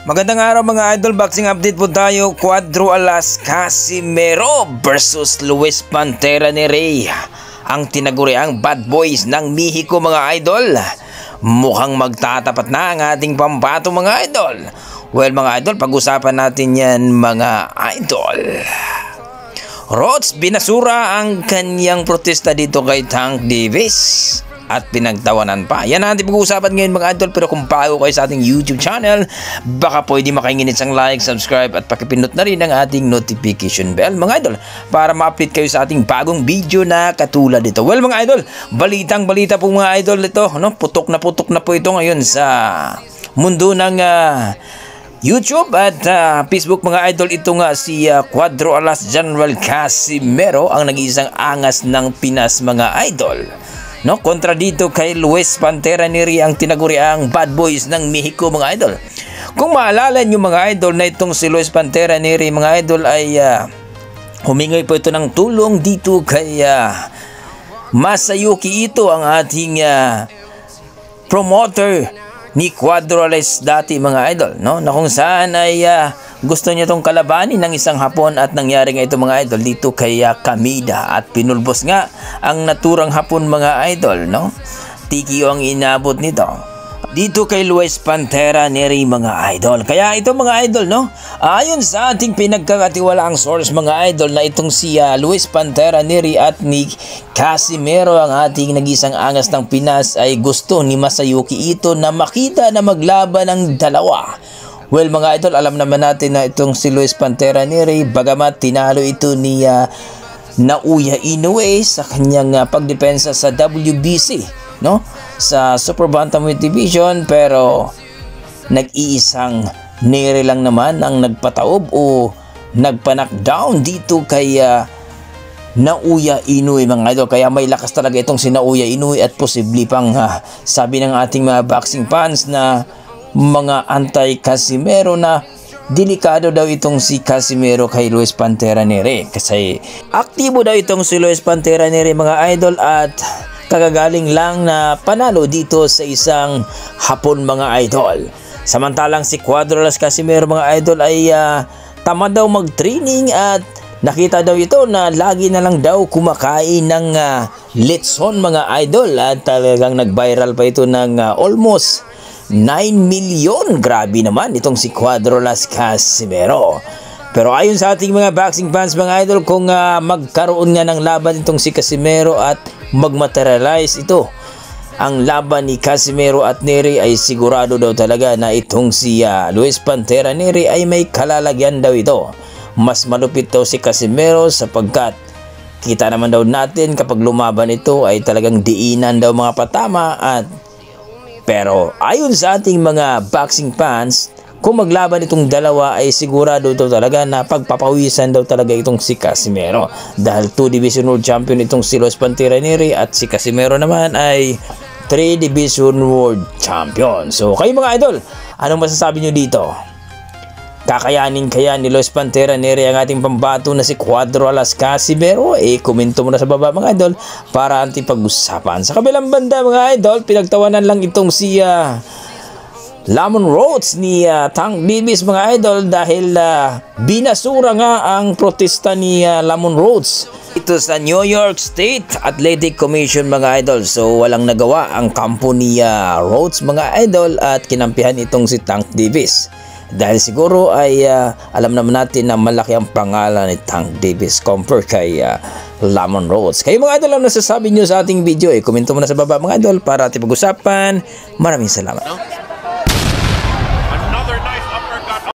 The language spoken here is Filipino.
Magandang araw mga idol, boxing update po tayo. Cuadro Alas Casimero versus Luis Pantera Nery, ang tinaguriang bad boys ng Mexico mga idol. Mukhang magtatapat na ang ating pambato mga idol. Well mga idol, pag-usapan natin yan mga idol. Rhodes binasura ang kanyang protesta dito kay Tank Davis at pinagtawanan pa. Yan ang ating pag-uusapan ngayon mga idol. Pero kung bago kayo sa ating YouTube channel, baka pwede makaingin isang like, subscribe at pakipindot na rin ang ating notification bell mga idol para ma-update kayo sa ating bagong video na katulad dito. Well mga idol, balitang balita po mga idol ito, no? Putok na po ito ngayon sa mundo ng YouTube at Facebook mga idol. Ito nga si Cuadro Alas General Casimero, ang nag-iisang angas ng Pinas mga idol, no, kontra dito kay Luis Pantera Nery, ang tinaguriang bad boys ng Mexico mga idol. Kung maalala nyo mga idol na itong si Luis Pantera Nery mga idol ay humingi po ito ng tulong dito kay Masayuki Ito, ang ating promoter ni Cuadro Alas dati mga idol, no, na kung saan ay gusto niya itong kalabanin ng isang Hapon at nangyari nga ito mga idol dito kay Kamida at pinulbos nga ang naturang Hapon mga idol, no. TKO ang inabot nito dito kay Luis Pantera Nery mga idol. Kaya ito mga idol, no, ayon sa ating pinagkakatiwalaang source mga idol na itong si Luis Pantera Nery at ni Casimero, ang ating nag-isang angas ng Pinas, ay gusto ni Masayuki Ito na makita na maglaban ng dalawa. Well mga idol, alam naman natin na itong si Luis Pantera Nery, bagamat tinalo ito ni Naoya Inoue sa kanyang pagdepensa sa WBC, no, sa Super Bantamweight Division, pero nag-iisang Nery lang naman ang nagpataob o nagpa-knockdown dito kay Naoya Inoue mga idol. Kaya may lakas talaga itong si Naoya Inoue at posible pang sabi ng ating mga boxing fans na mga anti-Casimero na delikado daw itong si Casimero kay Luis Pantera Nery, kasi aktibo daw itong si Luis Pantera Nery mga idol at kagagaling lang na panalo dito sa isang Hapon mga idol. Samantalang si Cuadro Alas Casimero mga idol ay tamad daw mag-training at nakita daw ito na lagi na lang daw kumakain ng litson mga idol at talagang nag-viral pa ito ng almost 9 million. Grabe naman itong si Cuadro Alas Casimero. Pero ayon sa ating mga boxing fans mga idol, kung magkaroon nga ng laban itong si Casimero at magmaterialize ito ang laban ni Casimero at Nery, ay sigurado daw talaga na itong si Luis Pantera Nery ay may kalalagyan daw ito. Mas malupit daw si Casimero sapagkat kita naman daw natin kapag lumaban ito ay talagang diinan daw mga patama. At pero ayon sa ating mga boxing fans, kung maglaban itong dalawa ay sigurado daw talaga na pagpapawisan daw talaga itong si Casimero, dahil 2 Division World Champion itong si Luis Pantera Nery at si Casimero naman ay 3 Division World Champion. So kayo mga idol, anong masasabi nyo dito? Kakayanin kaya ni Luis Pantera Nery ang ating pambato na si Cuadro Alas Casimero? Komento mo na sa baba mga idol para ating pag-usapan. Sa kabilang banda mga idol, pinagtawanan lang itong si Lamon Rhodes ni Tank Davis mga idol dahil binasura nga ang protesta ni Lamon Rhodes ito sa New York State Athletic Commission mga idol. So walang nagawa ang kampo ni Rhodes mga idol at kinampihan itong si Tank Davis, dahil siguro ay alam naman natin na malaki ang pangalan ni Tank Davis compare kay Lamon Rhodes. Kayo mga idol, ang nasasabi nyo sa ating video komento mo na sa baba mga idol para ating pag-usapan. Maraming salamat.